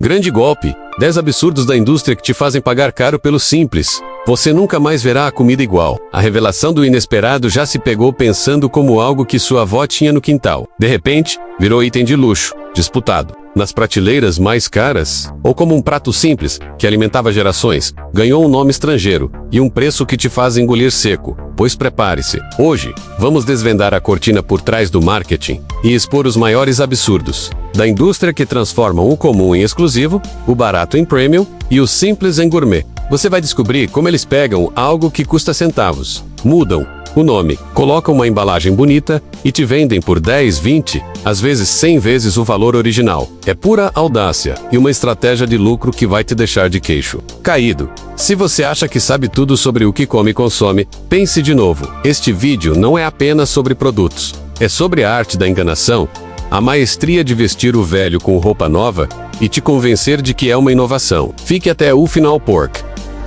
Grande golpe. 10 absurdos da indústria que te fazem pagar caro pelo simples. Você nunca mais verá a comida igual. A revelação do inesperado já se pegou pensando como algo que sua avó tinha no quintal. De repente, virou item de luxo, disputado nas prateleiras mais caras, ou como um prato simples, que alimentava gerações, ganhou um nome estrangeiro e um preço que te faz engolir seco. Pois prepare-se. Hoje, vamos desvendar a cortina por trás do marketing e expor os maiores absurdos da indústria que transformam o comum em exclusivo, o barato em premium e o simples em gourmet. Você vai descobrir como eles pegam algo que custa centavos, mudam o nome, colocam uma embalagem bonita e te vendem por 10, 20, às vezes 100 vezes o valor original. É pura audácia e uma estratégia de lucro que vai te deixar de queixo caído. Se você acha que sabe tudo sobre o que come e consome, pense de novo. Este vídeo não é apenas sobre produtos. É sobre a arte da enganação, a maestria de vestir o velho com roupa nova e te convencer de que é uma inovação. Fique até o final, pork.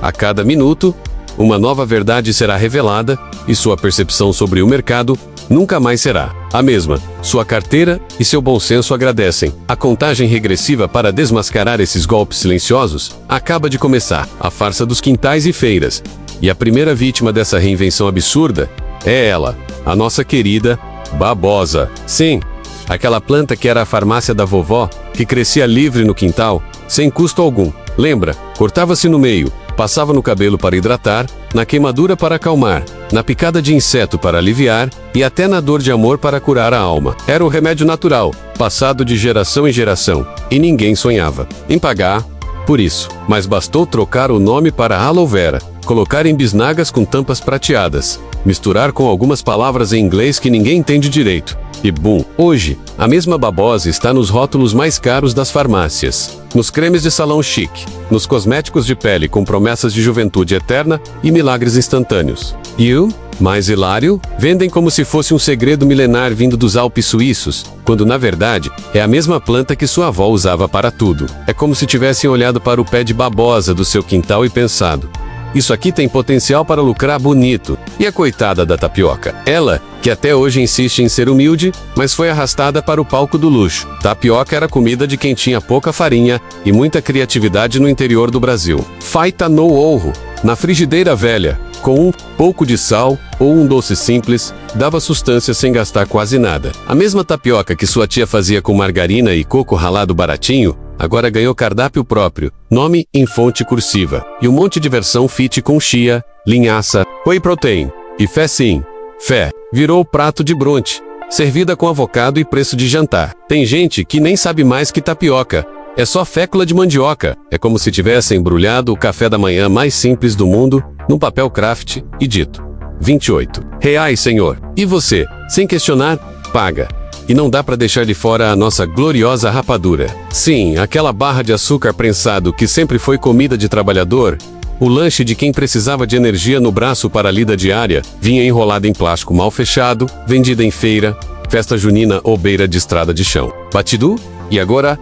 A cada minuto, uma nova verdade será revelada e sua percepção sobre o mercado nunca mais será a mesma. Sua carteira e seu bom senso agradecem. A contagem regressiva para desmascarar esses golpes silenciosos acaba de começar. A farsa dos quintais e feiras. E a primeira vítima dessa reinvenção absurda é ela, a nossa querida babosa. Sim, aquela planta que era a farmácia da vovó, que crescia livre no quintal, sem custo algum. Lembra? Cortava-se no meio, passava no cabelo para hidratar, na queimadura para acalmar, na picada de inseto para aliviar e até na dor de amor para curar a alma. Era o remédio natural, passado de geração em geração, e ninguém sonhava em pagar por isso. Mas bastou trocar o nome para aloe vera, colocar em bisnagas com tampas prateadas, misturar com algumas palavras em inglês que ninguém entende direito. E bum! Hoje, a mesma babosa está nos rótulos mais caros das farmácias, nos cremes de salão chique, nos cosméticos de pele com promessas de juventude eterna e milagres instantâneos. E o mais hilário, vendem como se fosse um segredo milenar vindo dos Alpes suíços, quando na verdade é a mesma planta que sua avó usava para tudo. É como se tivessem olhado para o pé de babosa do seu quintal e pensado: isso aqui tem potencial para lucrar bonito. E a coitada da tapioca? Ela, que até hoje insiste em ser humilde, mas foi arrastada para o palco do luxo. Tapioca era comida de quem tinha pouca farinha e muita criatividade no interior do Brasil. Feita no ouro, na frigideira velha, com um pouco de sal ou um doce simples, dava sustância sem gastar quase nada. A mesma tapioca que sua tia fazia com margarina e coco ralado baratinho, agora ganhou cardápio próprio, nome em fonte cursiva, e um monte de versão fit com chia, linhaça, whey protein e fé sim. Fé virou prato de brunch, servida com avocado e preço de jantar. Tem gente que nem sabe mais que tapioca. É só fécula de mandioca. É como se tivesse embrulhado o café da manhã mais simples do mundo num papel craft e dito: R$28, senhor. E você, sem questionar, paga. E não dá para deixar de fora a nossa gloriosa rapadura. Sim, aquela barra de açúcar prensado que sempre foi comida de trabalhador, o lanche de quem precisava de energia no braço para a lida diária, vinha enrolada em plástico mal fechado, vendida em feira, festa junina ou beira de estrada de chão. Batidu? E agora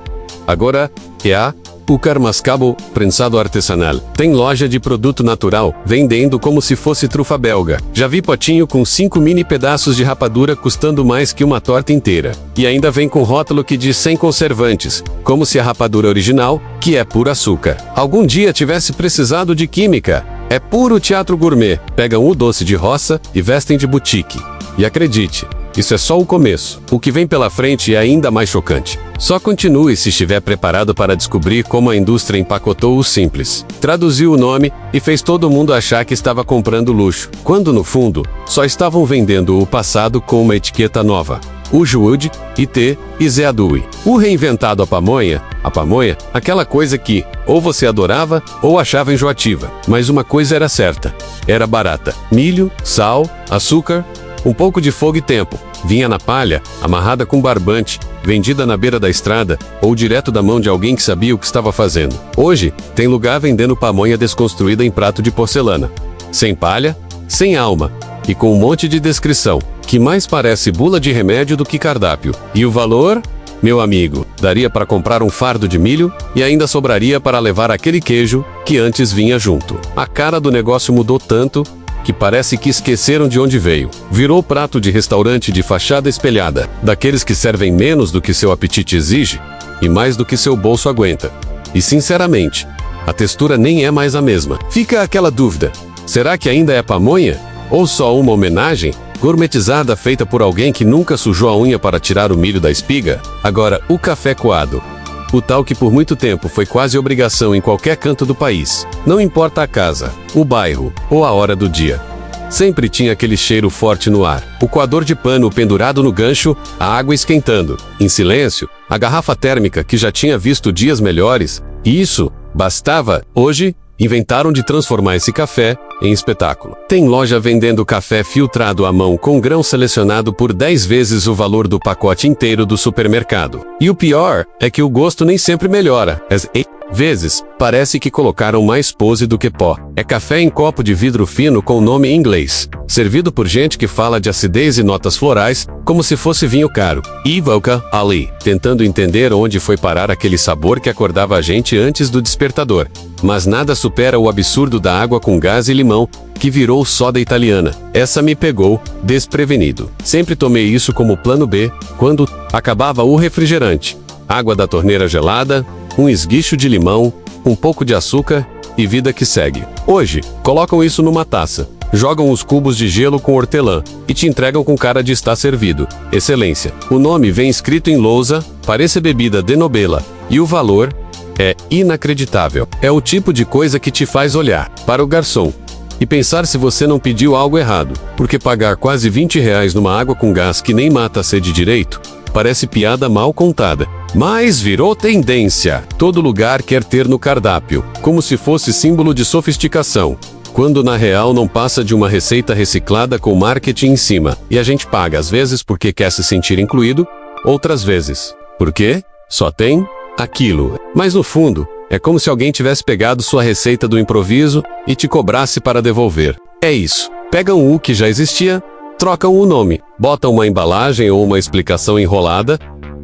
é a açúcar mascabo prensado artesanal. Tem loja de produto natural, vendendo como se fosse trufa belga. Já vi potinho com 5 mini pedaços de rapadura custando mais que uma torta inteira. E ainda vem com rótulo que diz sem conservantes, como se a rapadura original, que é puro açúcar, algum dia tivesse precisado de química. É puro teatro gourmet. Pegam o doce de roça e vestem de boutique. E acredite, isso é só o começo. O que vem pela frente é ainda mais chocante. Só continue se estiver preparado para descobrir como a indústria empacotou o simples, traduziu o nome e fez todo mundo achar que estava comprando luxo, quando no fundo, só estavam vendendo o passado com uma etiqueta nova. O Jude, IT e Zeadui. O reinventado a pamonha, aquela coisa que ou você adorava ou achava enjoativa. Mas uma coisa era certa, era barata. Milho, sal, açúcar, um pouco de fogo e tempo. Vinha na palha, amarrada com barbante, vendida na beira da estrada, ou direto da mão de alguém que sabia o que estava fazendo. Hoje, tem lugar vendendo pamonha desconstruída em prato de porcelana. Sem palha, sem alma, e com um monte de descrição, que mais parece bula de remédio do que cardápio. E o valor? Meu amigo, daria para comprar um fardo de milho e ainda sobraria para levar aquele queijo que antes vinha junto. A cara do negócio mudou tanto que parece que esqueceram de onde veio. Virou prato de restaurante de fachada espelhada, daqueles que servem menos do que seu apetite exige e mais do que seu bolso aguenta. E sinceramente, a textura nem é mais a mesma. Fica aquela dúvida: será que ainda é pamonha? Ou só uma homenagem gourmetizada feita por alguém que nunca sujou a unha para tirar o milho da espiga? Agora, o café coado. O tal que por muito tempo foi quase obrigação em qualquer canto do país. Não importa a casa, o bairro ou a hora do dia. Sempre tinha aquele cheiro forte no ar. O coador de pano pendurado no gancho, a água esquentando. Em silêncio, a garrafa térmica que já tinha visto dias melhores. E isso bastava. Hoje, inventaram de transformar esse café em espetáculo. Tem loja vendendo café filtrado à mão com grão selecionado por 10 vezes o valor do pacote inteiro do supermercado. E o pior é que o gosto nem sempre melhora. Às vezes, parece que colocaram mais pose do que pó. É café em copo de vidro fino com nome em inglês, servido por gente que fala de acidez e notas florais, como se fosse vinho caro. Ivoca ali, tentando entender onde foi parar aquele sabor que acordava a gente antes do despertador. Mas nada supera o absurdo da água com gás e limão, que virou soda italiana. Essa me pegou desprevenido. Sempre tomei isso como plano B, quando acabava o refrigerante. Água da torneira gelada, um esguicho de limão, um pouco de açúcar e vida que segue. Hoje, colocam isso numa taça, jogam os cubos de gelo com hortelã e te entregam com cara de estar servido. Excelência. O nome vem escrito em lousa, parece bebida de Nobela, e o valor é inacreditável. É o tipo de coisa que te faz olhar para o garçom e pensar se você não pediu algo errado, porque pagar quase R$20 numa água com gás que nem mata a sede direito, parece piada mal contada. Mas virou tendência. Todo lugar quer ter no cardápio, como se fosse símbolo de sofisticação, quando na real não passa de uma receita reciclada com marketing em cima. E a gente paga às vezes porque quer se sentir incluído, outras vezes porque só tem aquilo. Mas no fundo, é como se alguém tivesse pegado sua receita do improviso e te cobrasse para devolver. É isso. Pegam o que já existia, trocam o nome, botam uma embalagem ou uma explicação enrolada,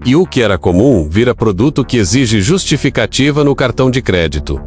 e o que era comum vira produto que exige justificativa no cartão de crédito.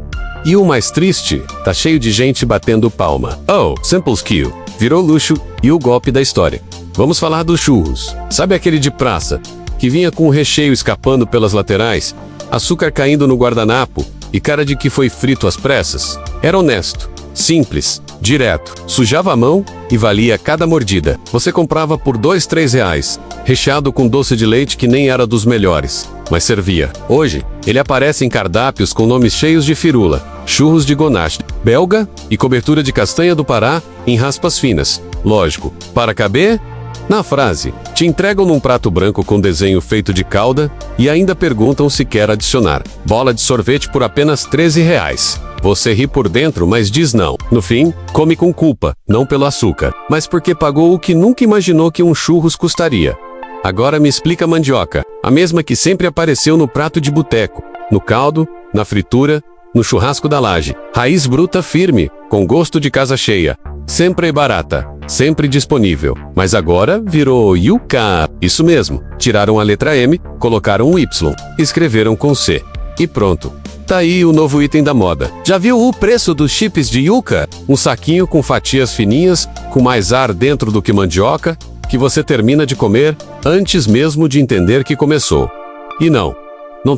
E o mais triste, tá cheio de gente batendo palma. Oh, Simple Skill. Virou luxo e o golpe da história. Vamos falar dos churros. Sabe aquele de praça, que vinha com o recheio escapando pelas laterais, açúcar caindo no guardanapo e cara de que foi frito às pressas? Era honesto, simples, direto, sujava a mão e valia cada mordida. Você comprava por R$2-3, recheado com doce de leite que nem era dos melhores, mas servia. Hoje, ele aparece em cardápios com nomes cheios de firula, churros de Gonache, belga e cobertura de castanha do Pará em raspas finas. Lógico, para caber na frase, te entregam num prato branco com desenho feito de calda e ainda perguntam se quer adicionar bola de sorvete por apenas R$13. Você ri por dentro, mas diz não. No fim, come com culpa, não pelo açúcar, mas porque pagou o que nunca imaginou que um churros custaria. Agora me explica a mandioca, a mesma que sempre apareceu no prato de boteco, no caldo, na fritura, no churrasco da laje. Raiz bruta firme, com gosto de casa cheia. Sempre barata, sempre disponível. Mas agora virou yuca. Isso mesmo, tiraram a letra M, colocaram um Y, escreveram com C. E pronto. Tá aí o novo item da moda. Já viu o preço dos chips de yuca? Um saquinho com fatias fininhas, com mais ar dentro do que mandioca, que você termina de comer antes mesmo de entender que começou. E não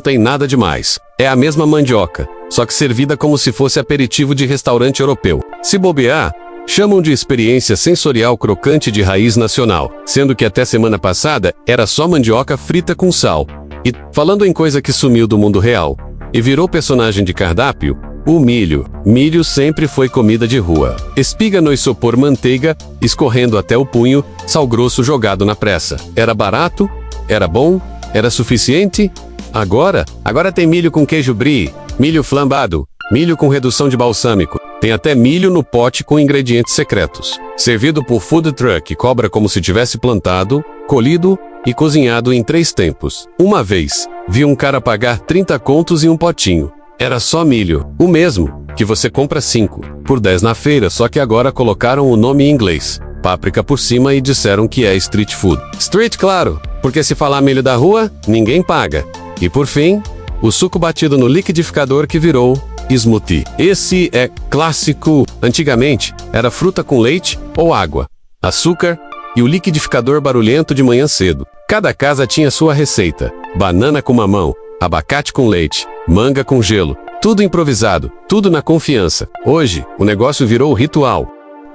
tem nada demais. É a mesma mandioca, só que servida como se fosse aperitivo de restaurante europeu. Se bobear, chamam de experiência sensorial crocante de raiz nacional, sendo que até semana passada era só mandioca frita com sal. E, falando em coisa que sumiu do mundo real e virou personagem de cardápio, o milho. Milho sempre foi comida de rua. Espiga no isopor, manteiga escorrendo até o punho, sal grosso jogado na pressa. Era barato? Era bom? Era suficiente? Agora tem milho com queijo brie, milho flambado, milho com redução de balsâmico. Tem até milho no pote com ingredientes secretos. Servido por food truck que cobra como se tivesse plantado, colhido e cozinhado em 3 tempos. Uma vez, vi um cara pagar 30 contos em um potinho. Era só milho, o mesmo, que você compra 5 por 10 na feira, só que agora colocaram o nome em inglês, páprica por cima, e disseram que é street food. Street, claro, porque se falar milho da rua, ninguém paga. E por fim, o suco batido no liquidificador que virou smoothie. Esse é clássico. Antigamente, era fruta com leite ou água, açúcar e o liquidificador barulhento de manhã cedo. Cada casa tinha sua receita. Banana com mamão, abacate com leite, manga com gelo, tudo improvisado, tudo na confiança. Hoje, o negócio virou ritual.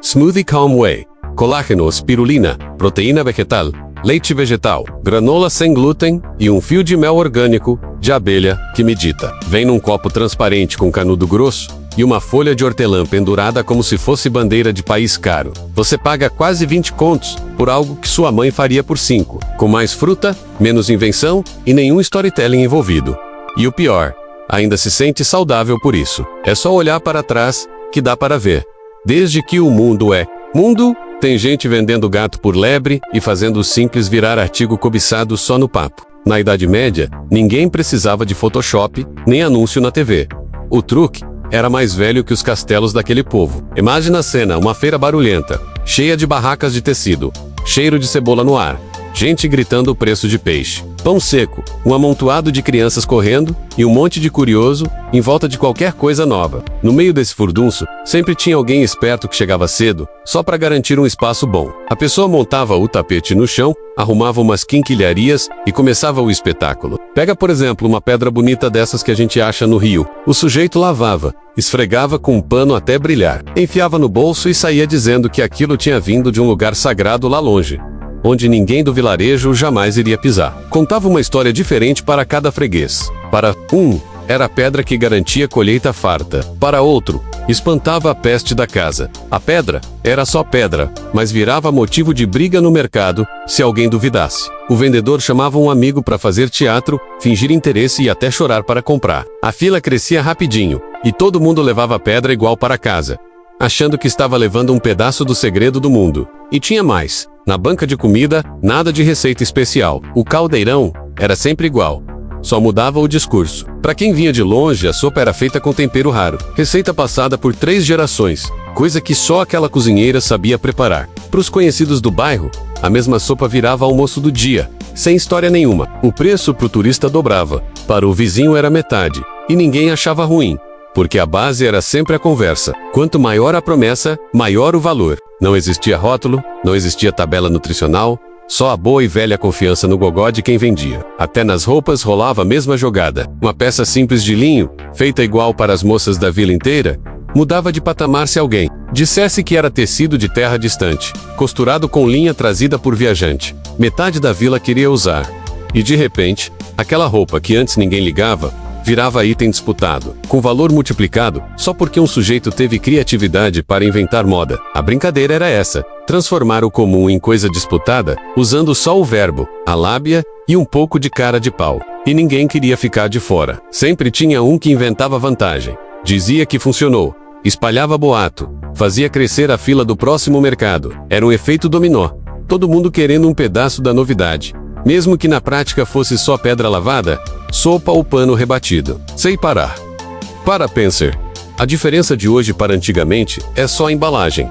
Smoothie Calm Whey, colágeno, spirulina, proteína vegetal, leite vegetal, granola sem glúten e um fio de mel orgânico, de abelha, que medita. Vem num copo transparente com canudo grosso e uma folha de hortelã pendurada como se fosse bandeira de país caro. Você paga quase 20 contos por algo que sua mãe faria por 5, com mais fruta, menos invenção e nenhum storytelling envolvido. E o pior, ainda se sente saudável por isso. É só olhar para trás que dá para ver. Desde que o mundo é mundo, tem gente vendendo gato por lebre e fazendo o simples virar artigo cobiçado só no papo. Na Idade Média, ninguém precisava de Photoshop, nem anúncio na TV. O truque era mais velho que os castelos daquele povo. Imagina a cena, uma feira barulhenta, cheia de barracas de tecido, cheiro de cebola no ar, gente gritando o preço de peixe, pão seco, um amontoado de crianças correndo e um monte de curioso em volta de qualquer coisa nova. No meio desse furdunço, sempre tinha alguém esperto que chegava cedo, só para garantir um espaço bom. A pessoa montava o tapete no chão, arrumava umas quinquilharias e começava o espetáculo. Pega, por exemplo, uma pedra bonita dessas que a gente acha no rio. O sujeito lavava, esfregava com um pano até brilhar, enfiava no bolso e saía dizendo que aquilo tinha vindo de um lugar sagrado lá longe, onde ninguém do vilarejo jamais iria pisar. Contava uma história diferente para cada freguês. Para um, era a pedra que garantia colheita farta. Para outro, espantava a peste da casa. A pedra era só pedra, mas virava motivo de briga no mercado se alguém duvidasse. O vendedor chamava um amigo para fazer teatro, fingir interesse e até chorar para comprar. A fila crescia rapidinho, e todo mundo levava a pedra igual para casa, achando que estava levando um pedaço do segredo do mundo. E tinha mais. Na banca de comida, nada de receita especial. O caldeirão era sempre igual. Só mudava o discurso. Para quem vinha de longe, a sopa era feita com tempero raro. Receita passada por 3 gerações. Coisa que só aquela cozinheira sabia preparar. Para os conhecidos do bairro, a mesma sopa virava almoço do dia, sem história nenhuma. O preço para o turista dobrava. Para o vizinho era metade. E ninguém achava ruim, porque a base era sempre a conversa. Quanto maior a promessa, maior o valor. Não existia rótulo, não existia tabela nutricional, só a boa e velha confiança no gogó de quem vendia. Até nas roupas rolava a mesma jogada. Uma peça simples de linho, feita igual para as moças da vila inteira, mudava de patamar se alguém dissesse que era tecido de terra distante, costurado com linha trazida por viajante. Metade da vila queria usar. E de repente, aquela roupa que antes ninguém ligava, virava item disputado, com valor multiplicado, só porque um sujeito teve criatividade para inventar moda. A brincadeira era essa: transformar o comum em coisa disputada, usando só o verbo, a lábia e um pouco de cara de pau. E ninguém queria ficar de fora. Sempre tinha um que inventava vantagem, dizia que funcionou, espalhava boato, fazia crescer a fila do próximo mercado. Era um efeito dominó, todo mundo querendo um pedaço da novidade, mesmo que na prática fosse só pedra lavada, sopa ou pano rebatido. Sei parar. Para Penser. A diferença de hoje para antigamente é só a embalagem.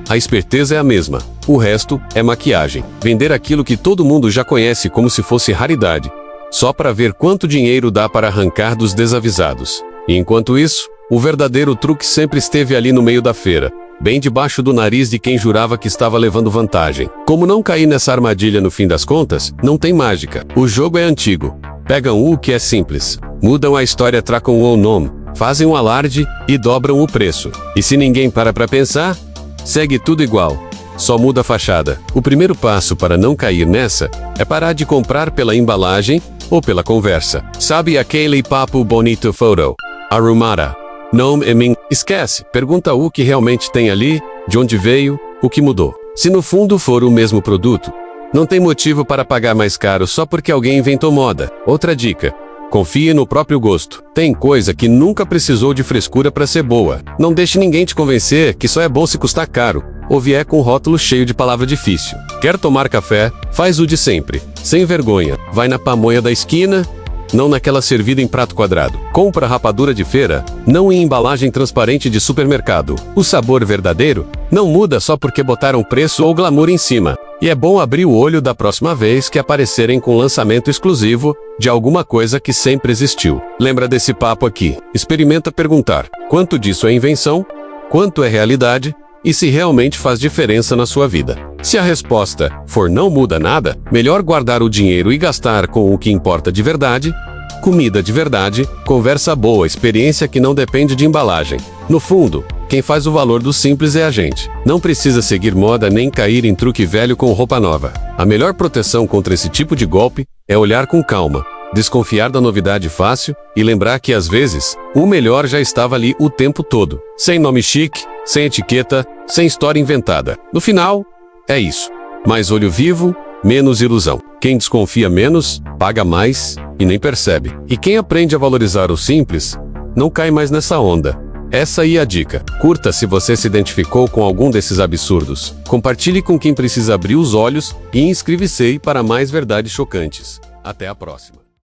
A esperteza é a mesma. O resto é maquiagem. Vender aquilo que todo mundo já conhece como se fosse raridade, só para ver quanto dinheiro dá para arrancar dos desavisados. E enquanto isso, o verdadeiro truque sempre esteve ali no meio da feira, bem debaixo do nariz de quem jurava que estava levando vantagem. Como não cair nessa armadilha no fim das contas, não tem mágica. O jogo é antigo. Pegam o que é simples, mudam a história, trocam o nome, fazem um alarde e dobram o preço. E se ninguém para pensar, segue tudo igual, só muda a fachada. O primeiro passo para não cair nessa é parar de comprar pela embalagem ou pela conversa. Sabe aquele papo bonito photo, arrumada, nome e mim? Esquece, pergunta o que realmente tem ali, de onde veio, o que mudou. Se no fundo for o mesmo produto, não tem motivo para pagar mais caro só porque alguém inventou moda. Outra dica: confie no próprio gosto. Tem coisa que nunca precisou de frescura para ser boa. Não deixe ninguém te convencer que só é bom se custar caro, ou vier com um rótulo cheio de palavra difícil. Quer tomar café? Faz o de sempre, sem vergonha. Vai na pamonha da esquina, não naquela servida em prato quadrado. Compra rapadura de feira, não em embalagem transparente de supermercado. O sabor verdadeiro não muda só porque botaram preço ou glamour em cima. E é bom abrir o olho da próxima vez que aparecerem com lançamento exclusivo de alguma coisa que sempre existiu. Lembra desse papo aqui? Experimenta perguntar: quanto disso é invenção? Quanto é realidade? E se realmente faz diferença na sua vida. Se a resposta for não muda nada, melhor guardar o dinheiro e gastar com o que importa de verdade, Comida de verdade, conversa boa, experiência que não depende de embalagem. No fundo, quem faz o valor do simples é a gente. Não precisa seguir moda nem cair em truque velho com roupa nova. A melhor proteção contra esse tipo de golpe é olhar com calma, desconfiar da novidade fácil e lembrar que às vezes, o melhor já estava ali o tempo todo. Sem nome chique, sem etiqueta, sem história inventada. No final, é isso. Mais olho vivo, menos ilusão. Quem desconfia menos, paga mais e nem percebe. E quem aprende a valorizar o simples, não cai mais nessa onda. Essa aí é a dica. Curta se você se identificou com algum desses absurdos. Compartilhe com quem precisa abrir os olhos e inscreva-se para mais verdades chocantes. Até a próxima.